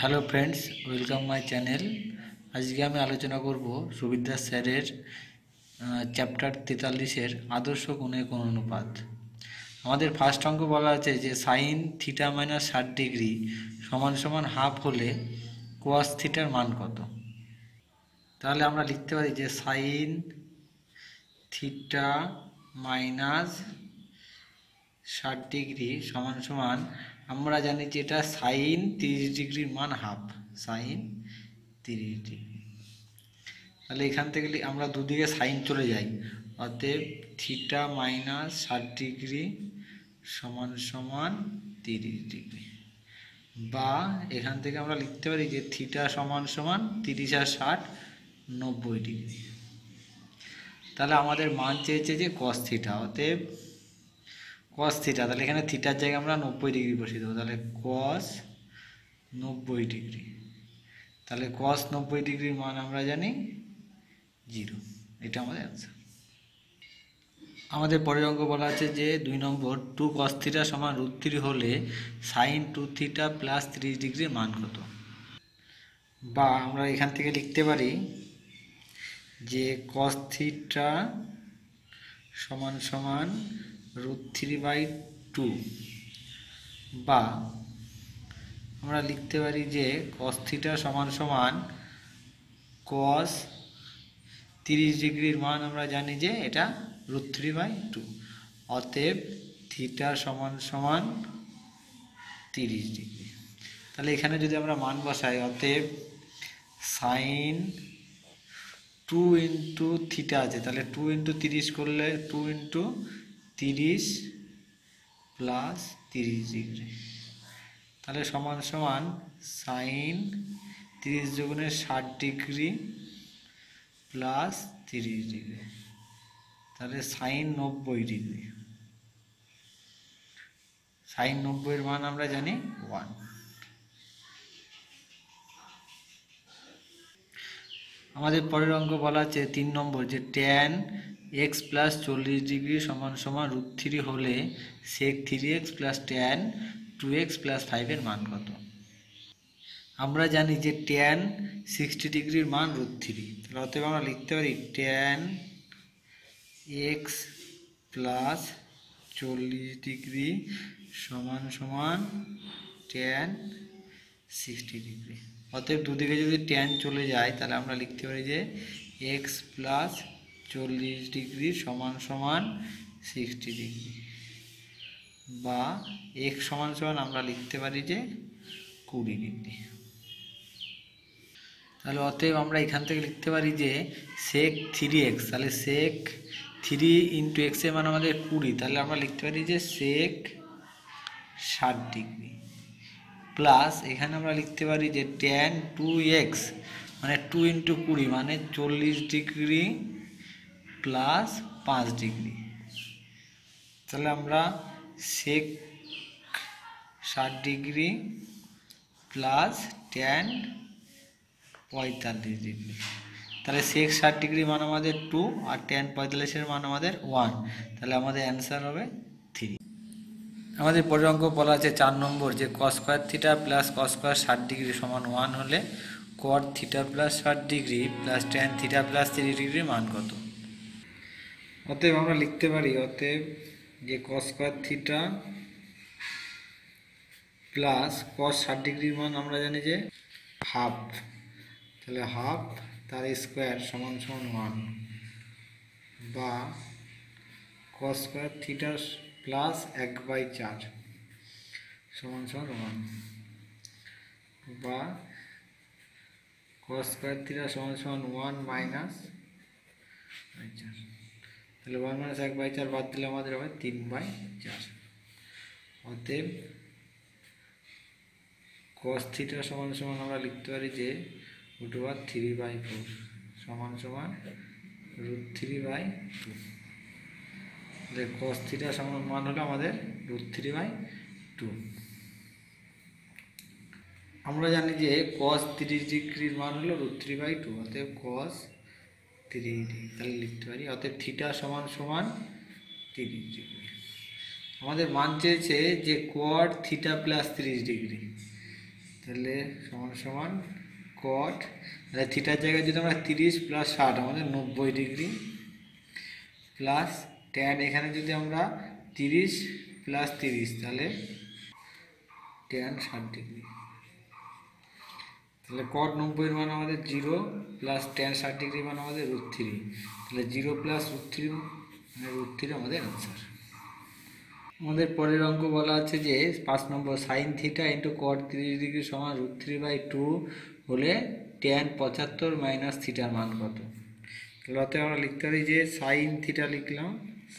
Hello friends, welcome my channel. আজকে আমি আলোচনা করব সুবিদ্যা স্যারের চ্যাপ্টার 43-এর আদর্শ কোণের কোণ অনুপাত। আমাদের ফার্স্ট অঙ্ক বলা আছে যে সাইন থিটা মাইনাস 60 ডিগ্রি সমান সমান হাফ হলে কোয়াস থিটার মান কত। তাহলে আমরা লিখতে পারি যে সাইন থিটা মাইনাস 60 ডিগ্রি সমান সমান, আমরা জানি যে এটা সাইন 30 ডিগ্রির মান হাফ, সাইন 30 ডিগ্রি। তাহলে এখান থেকে আমরা দুদিকে সাইন চলে যাই, অতএব থিটা মাইনাস 60 ডিগ্রি সমান সমান 30 ডিগ্রি, বা এখান থেকে আমরা লিখতে পারি যে থিটা সমান সমান 30 আর 60 90 ডিগ্রি। তাহলে আমাদের মান চেয়েছে যে কস থিটা, অতএব কস থিটা, তাহলে এখানে থিটার জায়গায় আমরা 90 ডিগ্রি বসিয়ে দেবো। তাহলে কস 90 ডিগ্রি, তাহলে কস 90 ডিগ্রির মান আমরা জানি 0। এটা আমাদের অ্যান্সার। আমাদের পরের অঙ্ক বলা আছে যে 2 নম্বর 2 কস থিটা সমান √3 হলে সাইন 2 থিটা প্লাস 30 ডিগ্রির মান কত। বা আমরা এখান থেকে লিখতে পারি যে কস থিটা সমান সমান √3/2, বা আমরা লিখতে পারি যে কস থিটা সমান সমান কস 30 ডিগ্রির মান আমরা জানি যে এটা √3/2, অতএব থিটা সমান সমান 30 ডিগ্রি। তাহলে এখানে যদি আমরা মান বসাই, অতএব সাইন 2 ইন্টু থিটা আছে, তাহলে 2 ইন্টু 30 করলে 2 ইন্টু 30 প্লাস 30 ডিগ্রি, তাহলে সমান সমান সাইন 30 দুগুণে 60 ডিগ্রি প্লাস 30 ডিগ্রি, তাহলে সাইন 90 ডিগ্রি। সাইন 90-এর মান আমরা জানি 1। আমাদের পরের অঙ্ক বলা আছে 3 নম্বর যে ট্যান x প্লাস 40 ডিগ্রি সমান সমান √3 হলে sec 3x plus tan 2x plus 5-এর মান কত। আমরা জানি যে ট্যান 60 ডিগ্রির মান √3, তাহলে অতএব আমরা লিখতে পারি ট্যান x প্লাস 40 ডিগ্রি সমান সমান ট্যান 60 ডিগ্রি। অতএব দুদিকে যদি ট্যান চলে যায়, তাহলে আমরা লিখতে পারি যে x প্লাস 40 ডিগ্রি সমান সমান 60 ডিগ্রি, বা x সমান সমান আমরা লিখতে পারি যে 20 ডিগ্রি। তাহলে অতএব আমরা এখান থেকে লিখতে পারি যে সেক 3x, তাহলে সেক 3 ইন্টু x এর মান আমাদের 20, তাহলে আমরা লিখতে পারি যে সেক 60 ডিগ্রি, প্লাস এখানে আমরা লিখতে পারি যে ট্যান 2x মানে 2 ইন্টু 20 মানে 40 ডিগ্রি প্লাস 5 ডিগ্রি, তাহলে আমরা সেক 60 ডিগ্রি প্লাস ট্যান 45 ডিগ্রি, তাহলে সেক 60 ডিগ্রি মান আমাদের 2 আর ট্যান 45-এর মান আমাদের 1, তাহলে আমাদের অ্যান্সার হবে 3। আমাদের পরের অঙ্ক বলা আছে 4 নম্বর যে কস square theta plus cos square 60 degree সমান 1 হলে কট theta plus 60 degree plus tan theta plus 30 ডিগ্রির মান কত। অতএব আমরা লিখতে পারি, অতএব যে কস স্কয়ার থিটা প্লাস কস 60 ডিগ্রির মান আমরা জানি যে হাফ, তাহলে হাফ তার স্কোয়ার সমান সমান 1, বা কস স্কয়ার থিটা প্লাস 1/4 সমান সমান 1, বা কস স্কয়ার থিটা সমান সমান 1 মাইনাস 4, তাহলে 1 মাইনাস 1/4 বাদ দিলে আমাদের হবে 3/4। অতএব কস থিটা সমান সমান আমরা লিখতে পারি যে √3/4 সমান সমান √3/2, তাহলে কস থিটা সমান মান হলো আমাদের √3/2। আমরা জানি যে কস 30 ডিগ্রির মান হলো √3/2, অতএব কস 30 ডিগ্রি, তাহলে লিখতে পারি অতএব থিটা সমান সমান 30 ডিগ্রি। আমাদের মান চেয়েছে যে কোয়াড থিটা প্লাস 30 ডিগ্রি, তাহলে সমান সমান কট, তাহলে থিটার জায়গায় যদি আমরা 30 প্লাস 60 আমাদের 90 ডিগ্রি, প্লাস ট্যান এখানে যদি আমরা 30 প্লাস 30 তাহলে ট্যান 60 ডিগ্রি। তাহলে কট 90 এর মান আমাদের 0 প্লাস ট্যান 60 ডিগ্রি মান আমাদের √3, তাহলে 0 প্লাস √3 মানে √3 আমাদের অ্যান্সার। আমাদের পরের অঙ্ক বলা আছে যে 5 number sine theta into cot 30 degree সমান √3/2 হলে ট্যান 75 মাইনাস থিটার মান কত? তাহলে আমরা লিখতে পারি যে সাইন থিটা লিখলাম,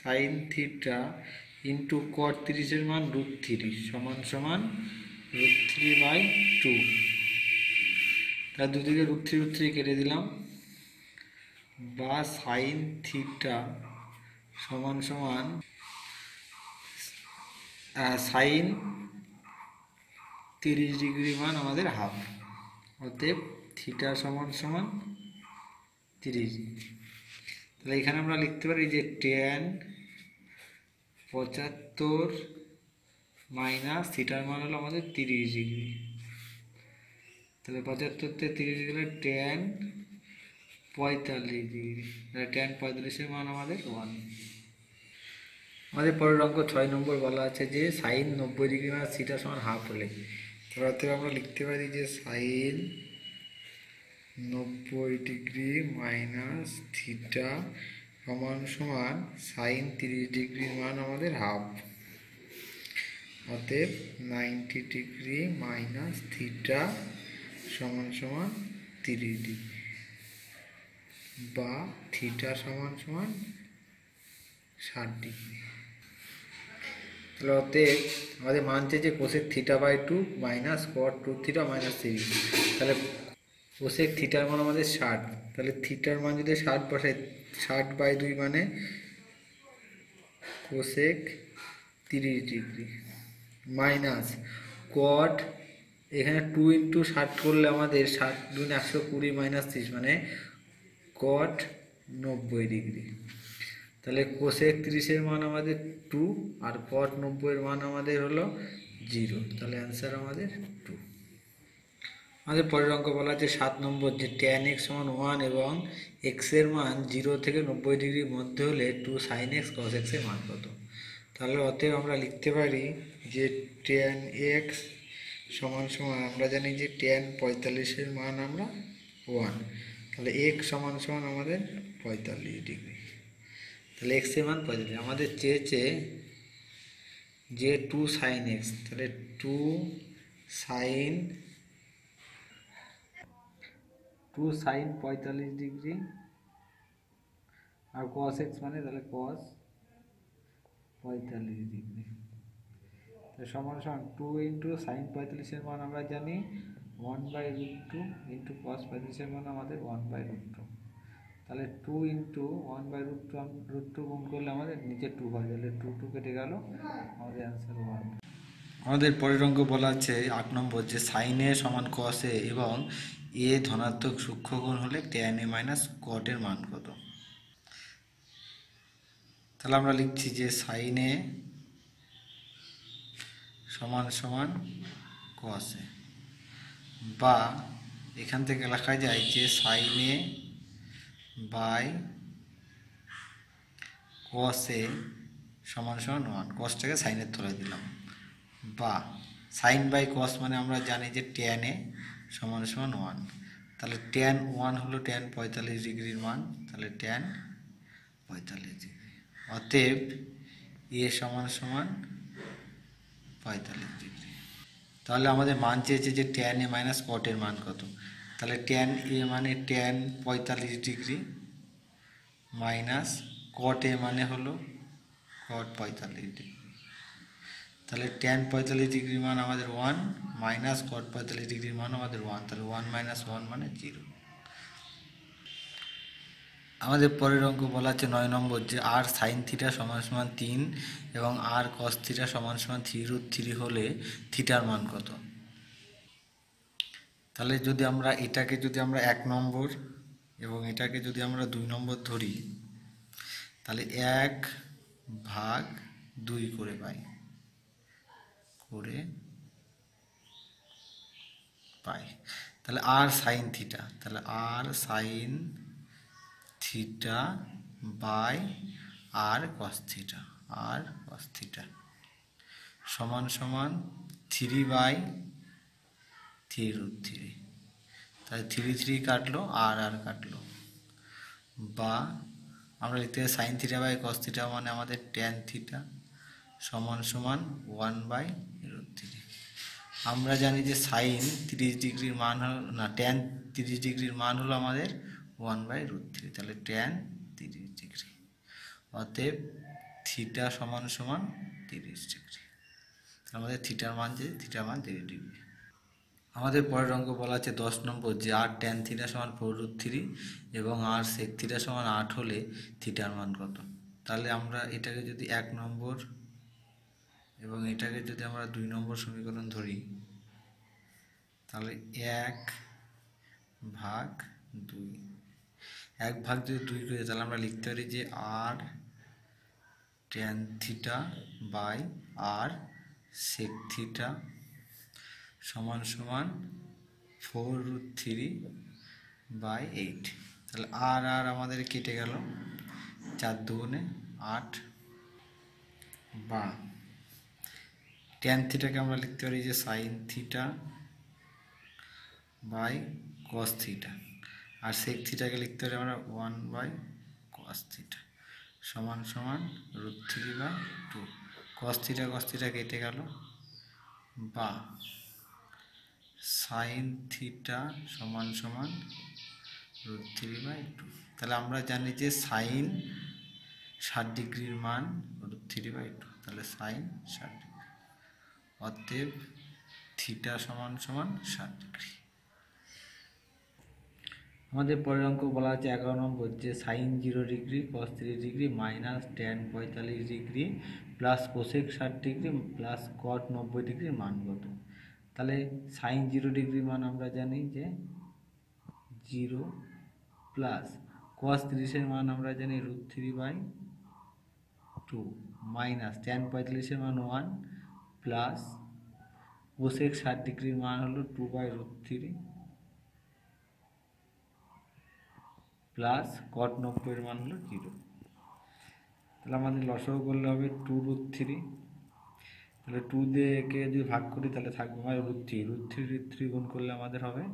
সাইন থিটা ইন্টু কট 30 এর মান √3 সমান সমান √3/2, তার দুদিকে √3 কেটে দিলাম, বা সাইন থিটা সমান সমান সাইন 30 ডিগ্রি মান আমাদের হাফ, অতএব থিটা সমান সমান 30 ডিগ্রি। তাহলে এখানে আমরা লিখতে পারি যে ট্যান 75 মাইনাস থিটার মান হলো আমাদের 30 ডিগ্রি, তাহলে 75 তে 30 ডিগ্রি ট্যান 45 ডিগ্রি, তাহলে ট্যান 45 এর মান আমাদের 1। আমাদের পরের অঙ্ক 6 নম্বর বলা আছে যে সাইন 90 ডিগ্রি মাইনাস থিটা সমান হাফ হলে, তাহলে আমরা লিখতে পারি যে সাইন 90 ডিগ্রি মাইনাস থিটা সমান সমান সাইন 30 ডিগ্রির মান আমাদের হাফ, অতএব 90 ডিগ্রি মাইনাস থিটা সমান সমান 30 ডিগ্রি, বা থিটা সমান সমান 60 ডিগ্রি। তাহলে অতএব আমাদের মান চেয়েছে কোসেক থিটা/2 মাইনাস কট 2 থিটা মাইনাস 3, তাহলে কোসেক থিটার মান আমাদের 60, তাহলে থিটার মান যদি 60 বসাই 60/2 মানে কোসেক 30 ডিগ্রি মাইনাস কট, এখানে 2 ইন্টু 60 করলে আমাদের 60 × 120 মাইনাস 30 মানে কট 90 ডিগ্রি, তাহলে কোসেক 30 এর মান আমাদের 2 আর কট 90 এর মান আমাদের হলো 0, তাহলে অ্যান্সার আমাদের 2। আমাদের পরের অঙ্ক বলা আছে 7 নম্বর যে ট্যান x সমান 1 এবং x এর মান 0 থেকে 90 ডিগ্রির মধ্যে হলে 2 sin x cos x এর মান কত? তাহলে অতএব আমরা লিখতে পারি যে ট্যান x সমান সমান, আমরা জানি যে ট্যান 45 এর মান আমরা 1, তাহলে x সমান সমান আমাদের 45 ডিগ্রি, তাহলে x এর মান 45, আমাদের চেয়েছে যে 2 sin x, তাহলে 2 sin 45 ডিগ্রি আর cos x মানে তাহলে cos 45 ডিগ্রি, সমান সমান 2 ইন্টু সাইন 45 এর মান আমরা জানি 1/√2 ইন্টু cos 45 এর মান আমাদের 1/√2, তাহলে 2 ইন্টু 1/√2 গুণ করলে আমাদের নিচে 2 হয়, তাহলে 2 কেটে গেল, আমাদের অ্যান্সার 1। আমাদের পরের অঙ্ক বলা আছে 8 নম্বর যে সাইন এ সমান cos এ এবং এ ধনাত্মক সূক্ষ্মকোণ হলে ট্যান এ মাইনাস কট এর মান কত? তাহলে আমরা লিখছি যে সাইন এ সমান সমান cos এ, বা এখান থেকে লেখা যায় যে সাইন এ বাই cos এ সমান সমান 1, কসটাকে সাইনের তলায় দিলাম, বা সাইন বাই কস মানে আমরা জানি যে ট্যান এ সমান সমান 1, তাহলে ট্যান 1 হলো ট্যান 45 ডিগ্রির মান, তাহলে ট্যান 45 ডিগ্রি, অতএব এ সমান সমান 45 ডিগ্রি। তাহলে আমাদের মান চেয়েছে যে ট্যান এ মাইনাস কটের মান কত? তাহলে ট্যান এ মানে ট্যান 45 ডিগ্রি মাইনাস কট এ মানে হলো কট 45 ডিগ্রি, তাহলে ট্যান 45 ডিগ্রির মান আমাদের 1 মাইনাস কট 45 ডিগ্রির মান আমাদের 1, তাহলে 1 মাইনাস 1 মানে 0। আমাদের পরের অঙ্ক বলা আছে 9 নম্বর যে আর সাইন থিটা সমান সমান 3 এবং আর কস থিটা সমান সমান 3√3 হলে থিটার মান কত? তাহলে যদি আমরা এটাকে যদি আমরা 1 নম্বর এবং এটাকে যদি আমরা 2 নম্বর ধরি, তাহলে 1/2 করে পাই, করে পাই। তাহলে আর সাইন থিটা, তাহলে আর সাইন থিটা বাই আর কস থিটা, আর কস থিটা সমান সমান 3/3√3। তাহলে 3 কাটলো আর কাটলো, বা আমরা লিখতে পারি sine theta by cos theta মানে আমাদের ট্যান থিটা সমান সমান 1/√3। আমরা জানি যে সাইন 30 ডিগ্রির মান হলো না, ট্যান 30 ডিগ্রির মান হলো আমাদের 1/√3। তাহলে ট্যান 30 ডিগ্রি, অতএব থিটা সমান সমান 30 ডিগ্রি। আমাদের থিটার মান 30 ডিগ্রি। আমাদের পরের অঙ্ক বলা আছে 10 নম্বর, যে আর ট্যান থিটা সমান 4√3 এবং আর সেক থিটা সমান 8 হলে থিটার মান কত। তাহলে আমরা এটাকে যদি 1 নম্বর এবং এটাকে যদি আমরা 2 নম্বর সমীকরণ ধরি, তাহলে 1/2, 1 ভাগ যদি 2 করে, তাহলে আমরা লিখতে পারি যে আর ট্যান থিটা বাই আর সেক থিটা সমান সমান 4√3/8। তাহলে আর আমাদের কেটে গেল, 4 দুগুণে 8, বা ট্যান থিটাকে আমরা লিখতে পারি যে sine theta by cos theta, আর সেক থিটাকে লিখতে পারি আমরা 1/cos থিটা সমান সমান √3/2। কস থিটা কেটে গেল, বা সাইন থিটা সমান সমান √3/2। তাহলে আমরা জানি যে সাইন 60 ডিগ্রির মান √3/2, তাহলে সাইন 60 ডিগ্রি, অতএব থিটা সমান সমান 60 ডিগ্রি। আমাদের পরের অঙ্ক বলা আছে 11 নম্বর, যে sine 0 degree cos 30 degree minus tan 45 degree plus cosec 60 degree plus cot 90 ডিগ্রির মান কত। তাহলে সাইন 0 ডিগ্রির মান আমরা জানি যে 0, প্লাস কস 30-এর মান আমরা জানি √3/2, মাইনাস ট্যান 45-এর মান 1, প্লাস কোসেক 60 ডিগ্রির মান হলো 2/√3, প্লাস কট 90-এর মান হলো 0। তাহলে আমাদের লসাগু করলে হবে 2√3। তাহলে 2 দিয়ে একে যদি ভাগ করি তাহলে থাকবে আমার √3 গুণ করলে আমাদের হবে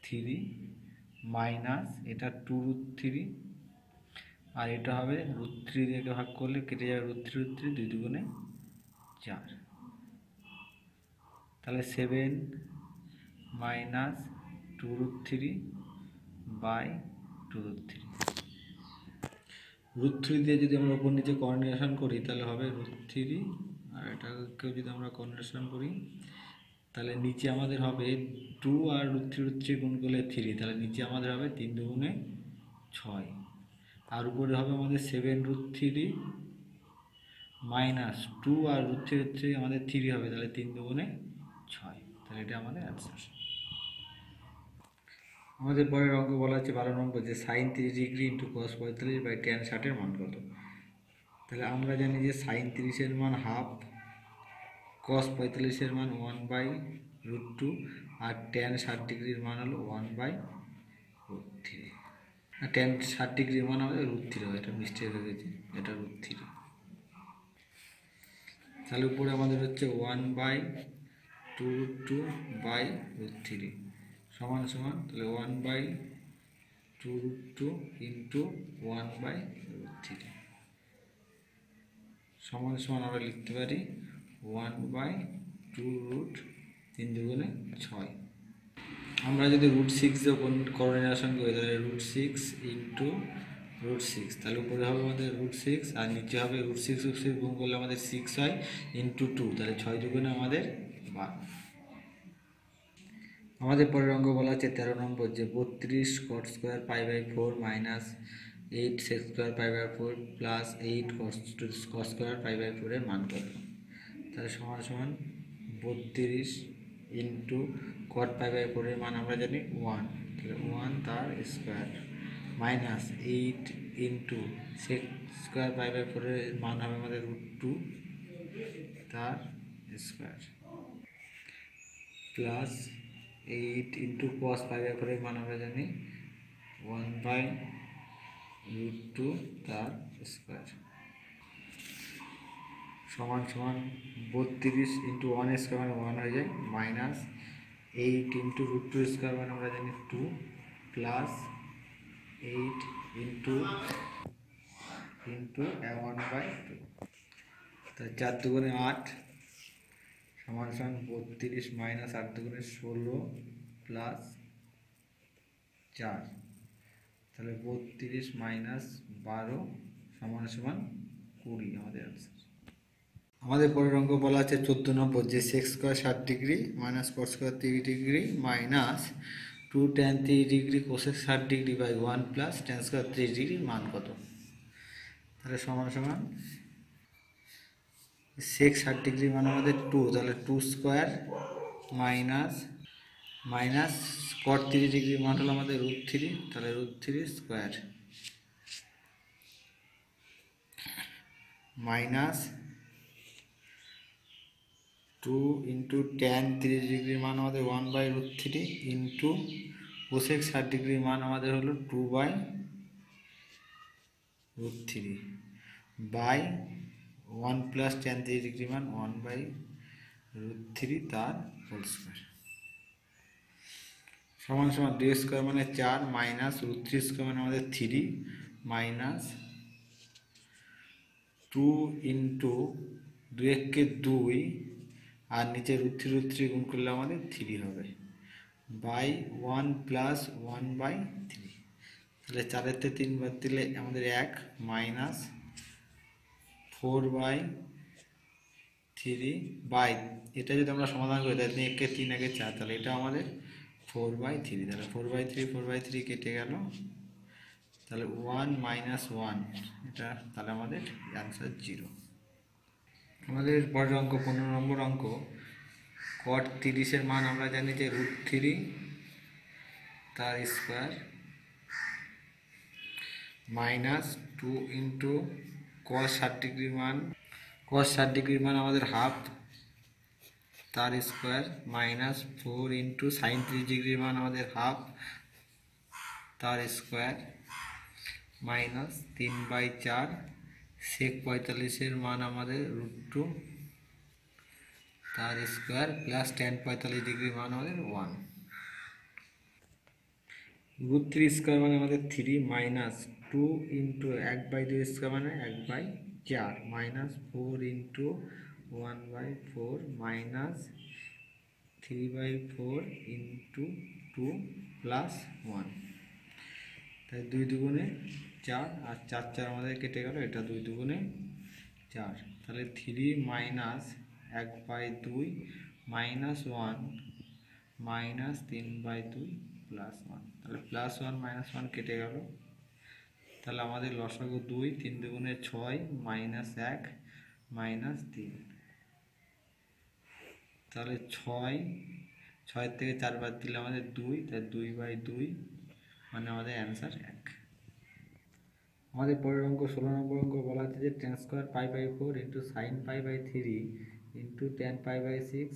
3, মাইনাস এটা 2√3, আর এটা হবে √3 দিয়ে একে ভাগ করলে কেটে যাবে √3, 2 দুগুণে 4। তাহলে 7 মাইনাস 2√3/2√3। √3 দিয়ে যদি আমরা উপর নিচে কর্ডিনেশন করি তাহলে হবে √3, আর এটাকেও যদি আমরা কর্ডিনেশন করি তাহলে নিচে আমাদের হবে 2 আর √3 গুণ করলে 3, তাহলে নিচে আমাদের হবে 3 দুগুণে 6, আর উপরে হবে আমাদের 7√3 মাইনাস 2 আর √3 আমাদের 3 হবে, তাহলে 3 দুগুণে 6। তাহলে এটা আমাদের অ্যান্সার। আমাদের পরের অঙ্ক বলা আছে 12 নম্বর, যে সাইন 30 ডিগ্রি ইন্টু কস 45/ট্যান 60-এর মান কত। তাহলে আমরা জানি যে সাইন 30-এর মান হাফ, কস 45-এর মান 1/√2, আর ট্যান 60 ডিগ্রির মান হলো 1/√3। আর ট্যান 60 ডিগ্রির মান আমাদের √3 হবে, এটা মিস্টেক হয়ে গেছে, এটা √3। তাহলে উপরে আমাদের হচ্ছে 1/2√2/√3 সমান সমান, তাহলে 1/2√2 ইন্টু 1/√3 সমান সমান আমরা লিখতে পারি 1/2√3 দুগুণে 6। আমরা যদি √6 দিয়ে কর্ডিনেশন করি তাহলে √6 ইন্টু √6, তাহলে উপরে হবে আমাদের √6 আর নিচে হবে √6 গুণ করলে আমাদের 6 হয় ইন্টু 2, তাহলে 6 দুগুণে আমাদের 12। আমাদের পরের অঙ্ক বলা আছে 13 নম্বর, যে 32 cot square π/4 minus 8 sec square π/4 plus 8 cos square π/4 এর মান কত। তাহলে সমান সমান 32 ইন্টু cot π/4 এর মান আমরা জানি 1, তাহলে 1 তার square, minus 8 into sec square π/4 এর মান হবে আমাদের √2 তার স্কোয়ার, প্লাস 8 × cos π/4 এর মান আমরা জানি 1/√2 তার স্কোয়ার সমান সমান 32 × 1 স্কোয়ার মানে 1 হয়ে যায়, মাইনাস 8 × √2 স্কোয়ার মানে আমরা জানি 2, প্লাস 8 × 1/2, তার 4 দুগুণে 8 সমান সমান 32 মাইনাস 8 দুগুণে 16 প্লাস 4, তাহলে 32 মাইনাস 12 সমান সমান 20 আমাদের অ্যান্সার। আমাদের পরের অঙ্ক বলা আছে 14 নম্বর, যে sec square 60 degree minus cos square 30 degree minus 2 tan 30 degree cosec 60 degree by 1 plus tan square 30 ডিগ্রির মান কত? তাহলে সমান সমান সেক্স 60 ডিগ্রি মান আমাদের 2, তাহলে 2 স্কোয়ার মাইনাস কট 30 ডিগ্রি মান হলো আমাদের √3, তাহলে √3 স্কোয়ার মাইনাস 2 × tan 30 ডিগ্রির মান আমাদের 1/√3 ইন্টু কোসেক 60 ডিগ্রির মান আমাদের হলো 2/√3 বাই 1 প্লাস tan 30 ডিগ্রির মান 1/√3 তার হোল স্কোয়ার সমান সমান 2 স্কোয়ার মানে 4 মাইনাস √3 স্কোয়ার মানে আমাদের 3 মাইনাস 2 × 2 কে 2 আর নিচে √3 গুণ করলে আমাদের 3 হবে বাই 1 প্লাস 1/3, তাহলে 4-তে 3 বাদ দিলে আমাদের 1 মাইনাস 4/3 বাই, এটা যদি আমরা সমাধান করি তাহলে 1 কে 3 আগে 4, তাহলে এটা আমাদের 4/3, তাহলে 4/3 কেটে গেল, তাহলে 1 মাইনাস 1, এটা তাহলে আমাদের অ্যান্সার 0। আমাদের পরের অঙ্ক 15 নম্বর অঙ্ক, কট 30 এর মান আমরা জানি যে √3 তার স্কোয়ার মাইনাস 2 × cos 60 ডিগ্রির মান আমাদের হাফ তার স্কোয়ার মাইনাস 4 × sin 30 ডিগ্রির মান আমাদের হাফ তার স্কোয়ার মাইনাস 3/4 sec 45 এর মান আমাদের √2 তার স্কোয়ার প্লাস tan 45 ডিগ্রির মান আমাদের 1, √3 স্কোয়ার মানে আমাদের 3 মাইনাস 2 × 1/2 স্কোয়ার মানে 1/4 মাইনাস 4 × 1/4 মাইনাস 3/4 × 2 প্লাস 1, তাই 2 দুগুণে 4 আর 4 4 আমাদের কেটে গেল, এটা 2 দুগুণে 4, তাহলে 3 মাইনাস 1/2 মাইনাস 1 মাইনাস 3/2 প্লাস 1, তাহলে প্লাস 1 মাইনাস 1 কেটে গেল, তাহলে আমাদের লসাগু 2, 3 দুগুণে 6 মাইনাস 1 মাইনাস 3, তাহলে 6 থেকে 4 বাদ দিলে আমাদের 2, তাই 2/2 মানে আমাদের অ্যান্সার 1। আমাদের পরের অঙ্ক 16 নম্বর অঙ্ক বলা আছে যে tan square π/4 × sin π/3 × tan π/6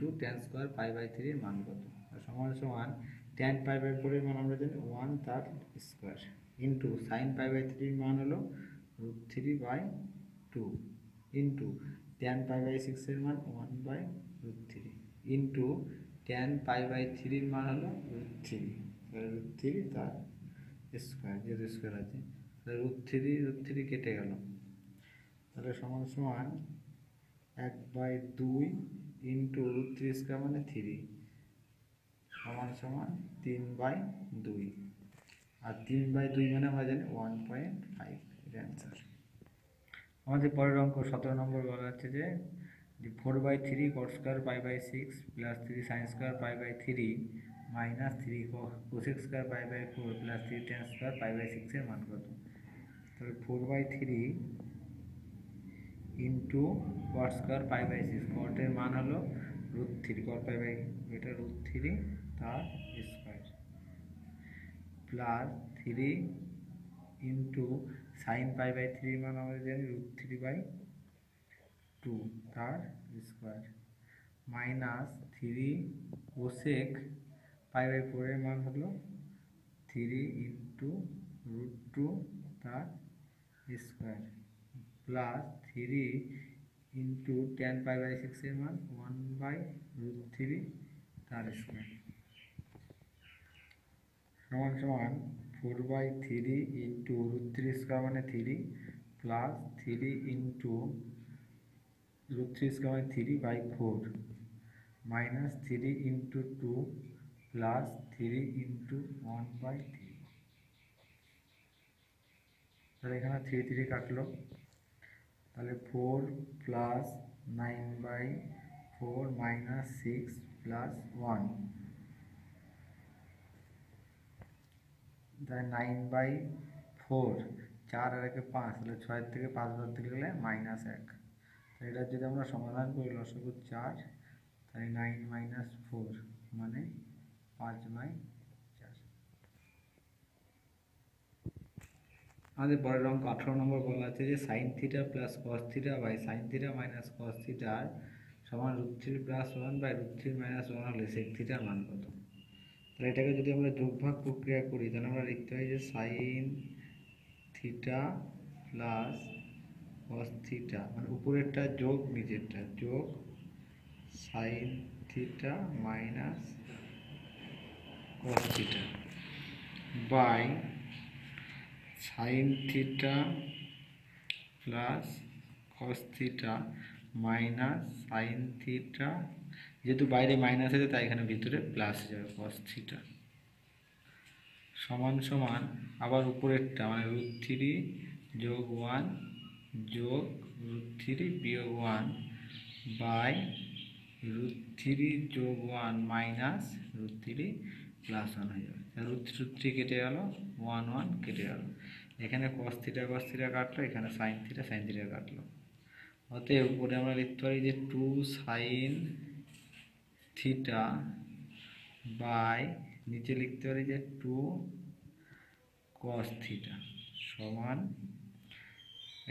× tan square π/3 এর মান কত? সমান সমান tan π/4 এর মান আমরা জানি 1 তার স্কোয়ার ইন্টু sin π/3 এর মান হলো √3/2 ইন্টু tan π/6 এর মান 1/√3 ইন্টু tan π/3 এর মান হলো √3, √3 তার স্কোয়ার, যেহেতু স্কোয়ার আছে √3 কেটে গেল, তাহলে সমান সমান 1/2 ইন্টু √3 স্কোয়ার মানে 3 সমান সমান 3/2, আর 3/2 মানে আমরা জানি 1.5, এটা অ্যান্সার। আমাদের পরের অঙ্ক 17 নম্বর বলা হচ্ছে যে 4/3 cot square π/6 plus 3 sin square π/3 minus 3 cosec square π/4 plus 3 tan square π/6 এর মান কত? তাহলে 4/3 ইন্টু cot স্কোয়ার π/6, cot এর মান হলো √3, cot এটা √3 তার স্কোয়ার প্লাস 3 ইন্টু sin π/3 এর মান আমরা জানি √3/2 তার স্কোয়ার মাইনাস 3 কোসেক π/4 এর মান হলো 3 ইন্টু √2 তার স্কোয়ার প্লাস 3 ইন্টু tan π/6 এর মান 1/√3 তার স্কোয়ার সমান সমান 4/3 ইন্টু √3 স্কোয়ার মানে 3 প্লাস 3 ইন্টু √3 স্কোয়ার মানে 3/4 মাইনাস 3 ইন্টু 2 প্লাস 3 ইন্টু 1/3। তাহলে এখানে 3 কাটলো, তাহলে 4 প্লাস 9/4 মাইনাস 6 প্লাস 1, তাহলে 9/4, 4 আর 1 5, তাহলে 6 থেকে 5 বাদ দিলে -1। এটা যদি আমরা সমাধান করি লসাগু 4, তাহলে 9 - 4 মানে 5/4। আমাদের পরের অঙ্ক 18 নম্বর বলা আছে যে sin θ plus cos θ by sin θ minus cos θ সমান √3 প্লাস 1 বাই √3 মাইনাস 1 হলে sec θ এর মান কত? তাহলে এটাকে যদি আমরা যোগভাগ প্রক্রিয়া করি তাহলে আমরা লিখতে পারি যে sin θ প্লাস cos θ মানে উপরেরটা যোগ নিচেরটা যোগ sin θ minus cos θ by sin θ plus cos θ minus sin θ, যেহেতু বাইরে মাইনাস আছে তাই এখানে ভিতরে প্লাস হয়ে যাবে cos θ সমান সমান আবার উপরেরটা মানে √3 যোগ 1 যোগ √3 বিয়োগ 1 বাই √3 যোগ 1 মাইনাস √3 প্লাস 1 হয়ে যাবে। √3 কেটে গেল, 1 কেটে গেল, এখানে cos θ কাটলো, এখানে sin θ কাটলো। অতএব উপরে আমরা লিখতে পারি যে 2 sin θ বাই নিচে লিখতে পারি যে 2 cos θ সমান,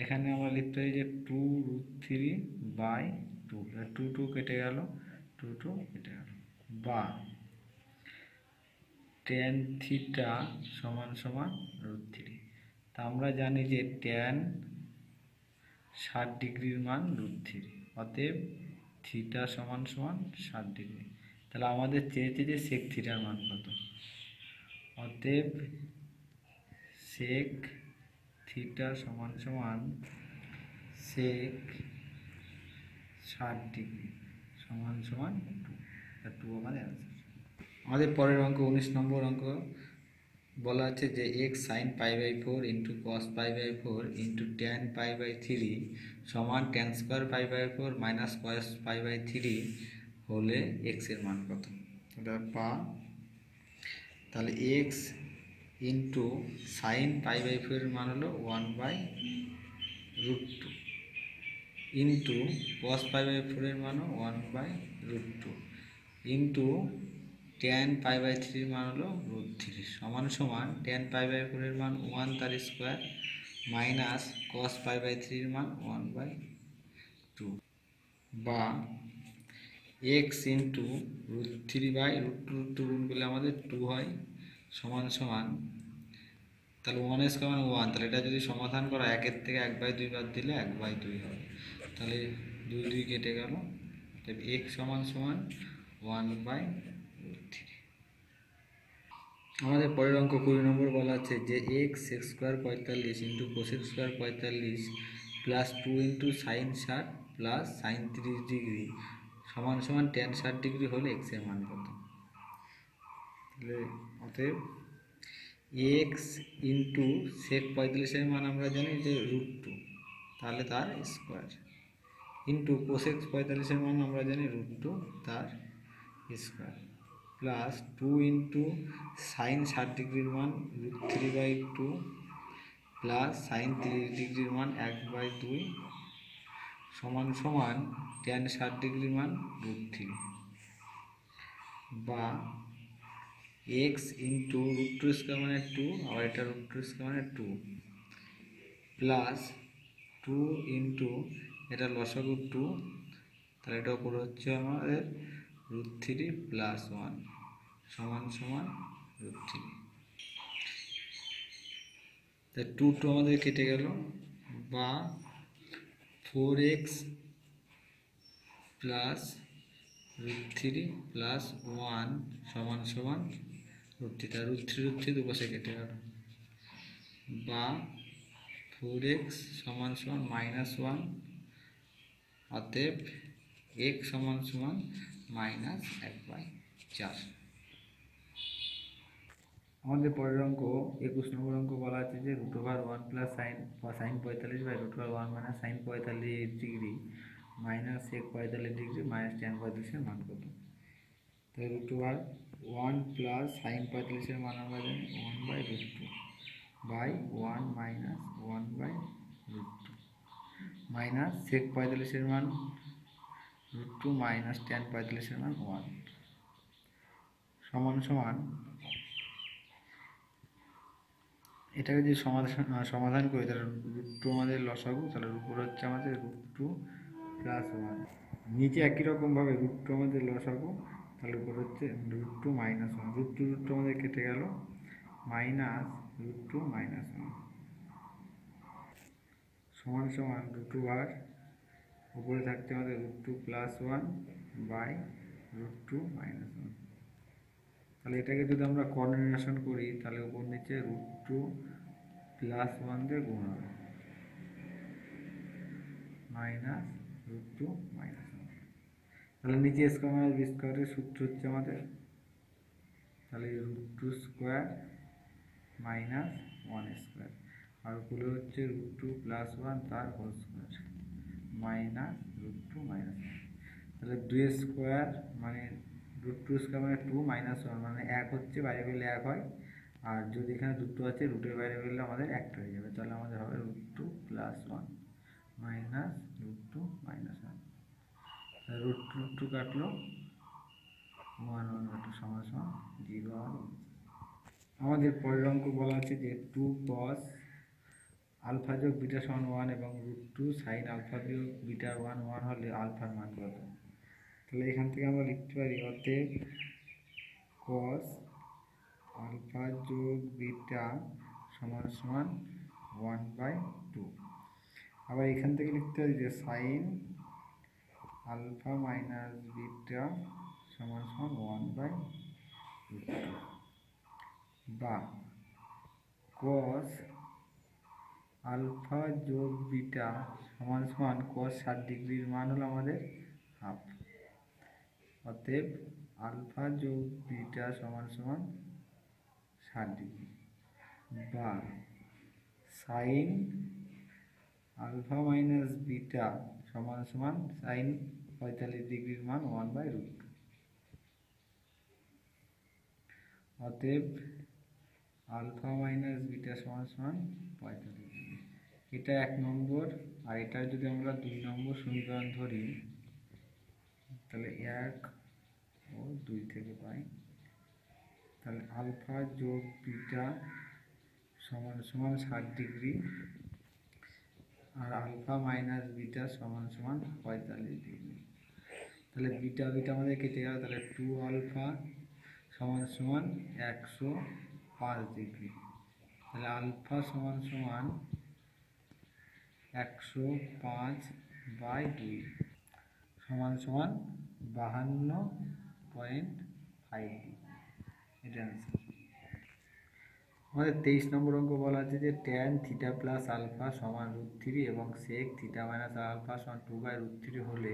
এখানে আমরা লিখতে পারি যে 2√3/2, 2 কেটে গেল, 2 কেটে গেল, বা tan θ সমান সমান √3। তা আমরা জানি যে tan 60 ডিগ্রির মান √3, অতএব θ সমান সমান 60 ডিগ্রি। তাহলে আমাদের চেয়েছে যে sec θ এর মান কত, অতএব sec θ সমান সমান sec 60 ডিগ্রি সমান সমান 2 আমাদের অ্যান্সার। আমাদের পরের অঙ্ক 19 নম্বর অঙ্ক বলা আছে যে x sin π/4 into cos π/4 into tan π/3 সমান tan স্কোয়ার π/4 মাইনাস cos π/3 হলে x এর মান কত? এটা তাহলে x ইন্টু সাইন π/4 এর মান হলো 1/√2 ইন্টু cos π/4 এর মানও 1/√2 ইন্টু tan π/3 এর মান হলো √3 সমান সমান tan π/4 এর মান 1 তার স্কোয়ার মাইনাস cos π/3 এর মান 1/2 বা x ইন্টু √3/√2 গুণ করলে আমাদের 2 হয় সমান সমান, তাহলে 1 স্কোয়ার মানে 1, তাহলে এটা যদি সমাধান করা 1 থেকে 1/2 বাদ দিলে 1/2 হবে, তাহলে 2 কেটে গেল, তাহলে x সমান সমান 1/√3। আমাদের পরের অঙ্ক 20 নম্বর বলা আছে যে x sec² 45 into cosec² 45 plus 2 into sin 60 plus sin 30 degree সমান সমান tan 60 ডিগ্রি হলে x এর মান কত? তাহলে অতএব x ইন্টু sec 45 এর মান আমরা জানি যে √2, তাহলে তার স্কোয়ার ইন্টু cosec 45 এর মান আমরা জানি √2 তার স্কোয়ার প্লাস 2 ইন্টু সাইন 60 ডিগ্রির মান √3/2 প্লাস সাইন 30 ডিগ্রির মান 1/2 সমান সমান tan 60 ডিগ্রির মান √3 বা x ইন্টু √2 স্কোয়ার মানে 2, আবার এটা √2 স্কোয়ার মানে 2 প্লাস 2 ইন্টু এটা লসাগু 2, তাহলে এটা উপরে হচ্ছে আমাদের √3 প্লাস 1 সমান সমান √3। তাই 2 আমাদের কেটে গেল, বা 4x প্লাস √3 প্লাস 1 সমান সমান √3। তার √3 দুপাশে কেটে গেল, বা 4x সমান সমান -1, অতএব x সমান সমান -1/4। আমাদের পরের অঙ্ক 21 নম্বর অঙ্ক বলা আছে যে √1 plus sin 45/√1 - sin 45 degree minus sec 45 degree minus tan 45 এর মান কত? তাই √1 প্লাস sin 45 এর মান আমরা জানি 1/√2 বাই 1 মাইনাস 1/√2 মাইনাস sec 45 এর মান √2 মাইনাস tan 45 এর মান 1 সমান সমান, এটাকে যদি সমাধান করি তাহলে √2 আমাদের লসাগু, তাহলে উপরে হচ্ছে আমাদের √2 প্লাস 1, নিচে একই রকমভাবে √2 আমাদের লসাগু, তাহলে উপরে হচ্ছে √2 মাইনাস 1, √2 আমাদের কেটে গেল, মাইনাস √2 মাইনাস 1 সমান সমান √2 উপরে থাকছে আমাদের √2 প্লাস 1 বাই √2 মাইনাস 1। তাহলে এটাকে যদি আমরা কোঅর্ডিনেশন করি তাহলে উপর নিচে √2 প্লাস 1 দিয়ে গুণ হবে, মাইনাস √2 মাইনাস 1। তাহলে নিচে স্কোয়ার মাইনাস বি স্কোয়ারের সূত্র হচ্ছে আমাদের, তাহলে √2 স্কোয়ার মাইনাস 1 স্কোয়ার, আর উপরে হচ্ছে √2 প্লাস 1 তার হোল স্কোয়ার মাইনাস √2 মাইনাস 1। তাহলে 2 স্কোয়ার মানে √2 স্কোয়ার মানে 2 মাইনাস 1 মানে 1 হচ্ছে, বাইরে বেরলে 1 হয়, আর যদি এখানে 2 আছে রুটের বাইরে বেরলে আমাদের 1 হয়ে যাবে, তাহলে আমাদের হবে √2 প্লাস 1 মাইনাস √2 মাইনাস 1। √2 কাটলো, 1 1 কাটলো, সমান সমান 0। আমাদের পরের অঙ্ক বলা আছে যে 2 cos আলফা যোগ বিটা সমান 1 এবং √2 sin আলফা যোগ বিটা 1 1 হলে আলফার মান কত? তাহলে এখান থেকে আমরা লিখতে পারি অতএব cos আলফা যোগ বিটা সমান সমান 1/2। আবার এখান থেকে লিখতে পারি যে sin আলফা মাইনাস বিটা সমান সমান 1/2, বা cos আলফা যোগ বিটা সমান সমান cos 60 ডিগ্রির মান হলো আমাদের হাফ, অতএব আলফা যোগ বিটা সমান সমান 60 ডিগ্রি, বা সাইন আলফা মাইনাস বিটা সমান সমান সাইন 45 ডিগ্রির মান 1/√2, অতএব আলফা মাইনাস বিটা সমান সমান 45 ডিগ্রি। এটা 1 নম্বর, আর এটা যদি আমরা 2 নম্বর সমীকরণ ধরি তাহলে 1 ও 2 থেকে পাই, তাহলে আলফা যোগ বিটা সমান সমান 60 ডিগ্রি, আর আলফা মাইনাস বিটা সমান সমান 45 ডিগ্রি। তাহলে বিটা বিটা আমাদের কেটে গেল, তাহলে 2 আলফা সমান সমান 105 ডিগ্রি, তাহলে আলফা সমান সমান 105/2 সমান সমান 52.5 ডিগ্রি। এটা आंसर। আমাদের 23 নম্বর অঙ্ক বলা আছে যে tan থিটা প্লাস আলফা সমান √3 এবং sec থিটা মাইনাস আলফা সমান 2/√3 হলে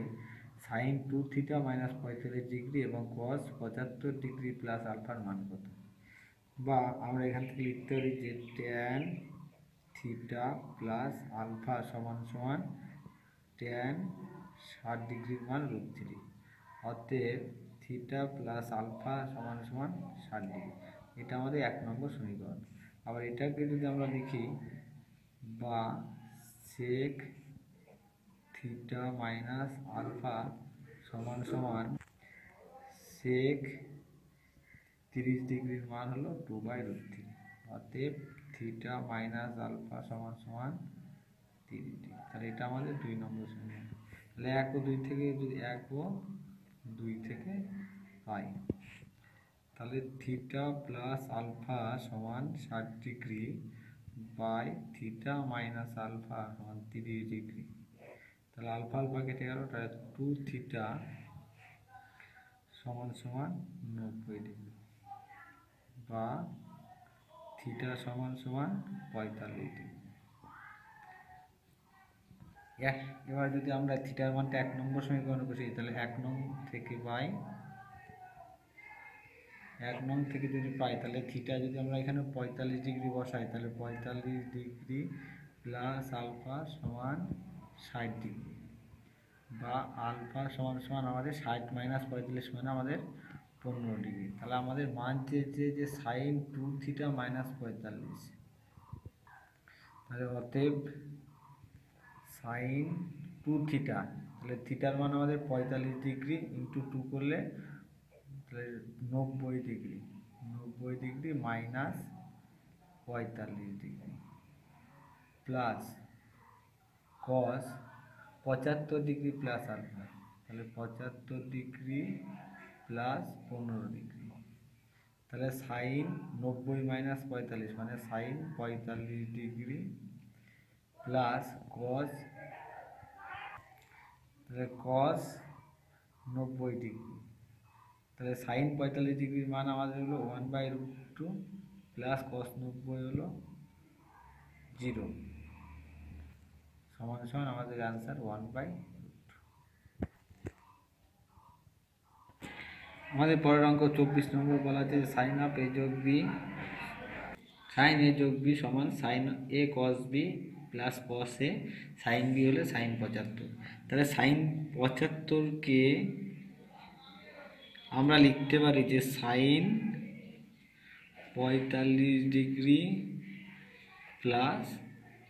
sin 2 থিটা মাইনাস 45 ডিগ্রি এবং cos 75 ডিগ্রি প্লাস আলফার মান কত? বা আমরা এখান থেকে লিখতে পারি যে tan থিটা প্লাস আলফা সমান সমান tan 60 ডিগ্রির মান √3, অতএব থিটা প্লাস আলফা সমান সমান 60 ডিগ্রি। এটা আমাদের 1 নম্বর সমীকরণ। আবার এটাকে যদি আমরা লিখি, বা sec থিটা মাইনাস আলফা সমান সমান sec 30 ডিগ্রির মান হলো 2/√3, অতএব থিটা মাইনাস আলফা সমান সমান 30 ডিগ্রি। তাহলে এটা আমাদের 2 নম্বর সমীকরণ। তাহলে 1 ও 2 থেকে যদি 1 ও 2 থেকে ফাই। তাহলে থিটা প্লাস আলফা সমান 60 degree by theta minus alpha সমান 30 ডিগ্রি। তাহলে আলফা আলফা কেটে গেল, তাহলে 2 থিটা সমান সমান 90 ডিগ্রি বা থিটা সমান সমান 45 ডিগ্রি। এবার যদি আমরা থিটার মানটা 1 নম্বর সমীকরণে বসি, তাহলে 1 নং থেকে যদি পাই, তাহলে থিটা যদি আমরা এখানে 45 ডিগ্রি বসাই, তাহলে 45 ডিগ্রি প্লাস আলফা সমান 60 ডিগ্রি বা আলফা সমান সমান আমাদের 60 মাইনাস 45 মানে আমাদের 15 ডিগ্রি। তাহলে আমাদের মান চেয়েছে যে সাইন 2 থিটা মাইনাস 45। তাহলে অতএব সাইন 2 থিটা, তাহলে থিটার মান আমাদের 45 ডিগ্রি ইন্টু 2 করলে তাহলে 90 degree minus 45 degree plus cos 75 degree plus alpha, তাহলে 75 ডিগ্রি প্লাস 15 ডিগ্রি। তাহলে সাইন 90 মাইনাস 45 মানে সাইন 45 ডিগ্রি প্লাস কস, তাহলে কস 90 ডিগ্রি। তাহলে সাইন 45 ডিগ্রির মান আমাদের হলো 1/√2 প্লাস কস 90 হলো 0 সমান সমান আমাদের আনসার 1/√2। আমাদের পরের অঙ্ক 24 নম্বর বলা আছে সাইন অফ এ যোগ বি, সাইন এ যোগ বি সমান সাইন এ কস বি প্লাস কস এ সাইন বি হলে সাইন 75। তাহলে সাইন 75কে আমরা লিখতে পারি যে সাইন 45 ডিগ্রি প্লাস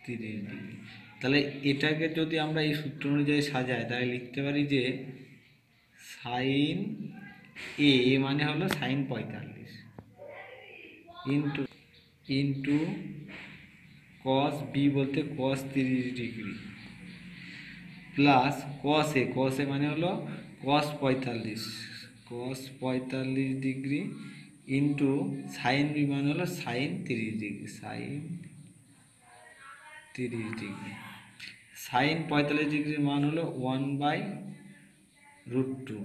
30 ডিগ্রি। তাহলে এটাকে যদি আমরা এই সূত্র অনুযায়ী সাজাই, তাহলে লিখতে পারি যে সাইন এ মানে হলো সাইন 45 ইন্টু কস বি বলতে কস 30 ডিগ্রি প্লাস কস এ মানে হলো কস 45 ডিগ্রি ইন্টু সাইন বি মানে হলো সাইন 30 ডিগ্রি সাইন 45 ডিগ্রির মান হলো 1/√2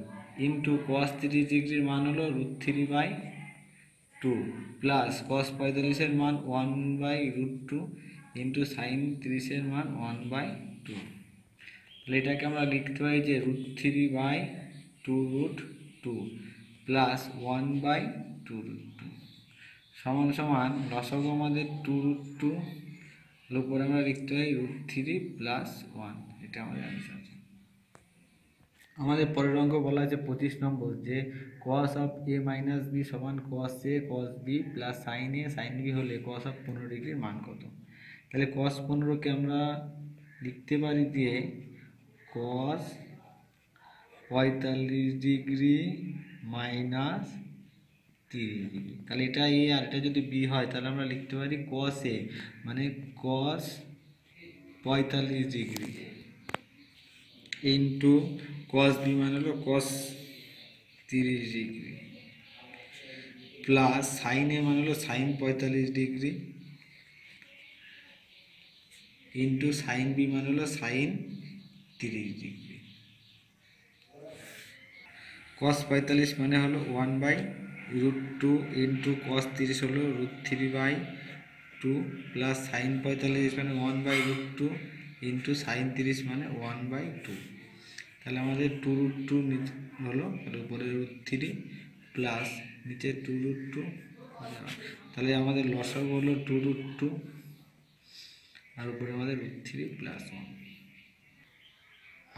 ইন্টু কস 30 ডিগ্রির মান হলো √3/2 প্লাস কস 45-এর মান 1/√2 ইন্টু সাইন 30-এর মান 1/2। তাহলে এটাকে আমরা লিখতে পারি যে √3/2√2 প্লাস 1/2√2 সমান সমান লসাগু আমাদের 2√2 এর উপরে আমরা লিখতে পারি √3 প্লাস 1। এটা আমাদের অ্যান্সার। আমাদের পরের অঙ্ক বলা আছে 25 নম্বর যে cos of a minus B সমান cos a cos b plus sine a sine b হলে cos অফ 15 ডিগ্রির মান কত। তাহলে cos 15কে আমরা লিখতে পারি যে cos 45 ডিগ্রি মাইনাস 30 ডিগ্রি। তাহলে এটা এ আর এটা যদি বি হয়, তাহলে আমরা লিখতে পারি cos a মানে cos 45 degree into cos b মানে হলো cos 30 degree plus sine a মানে হলো sine 45 degree into sine B মানে হলো সাইন 30 ডিগ্রি। cos 45 মানে হলো 1/√2 ইন্টু cos 30 হলো √3/2 প্লাস সাইন 45 মানে 1/√2 ইন্টু সাইন 30 মানে 1/2। তাহলে আমাদের 2√2 হলো, তাহলে উপরে √3 প্লাস নিচে 2√2, তাহলে আমাদের লসাগু হলো 2√2 আর উপরে আমাদের √3 প্লাস 1।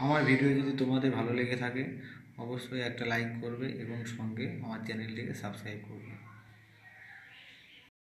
আমার ভিডিও যদি তোমাদের ভালো লেগে থাকে অবশ্যই একটা লাইক করবে এবং সঙ্গে আমার চ্যানেলটিকে সাবস্ক্রাইব করবে।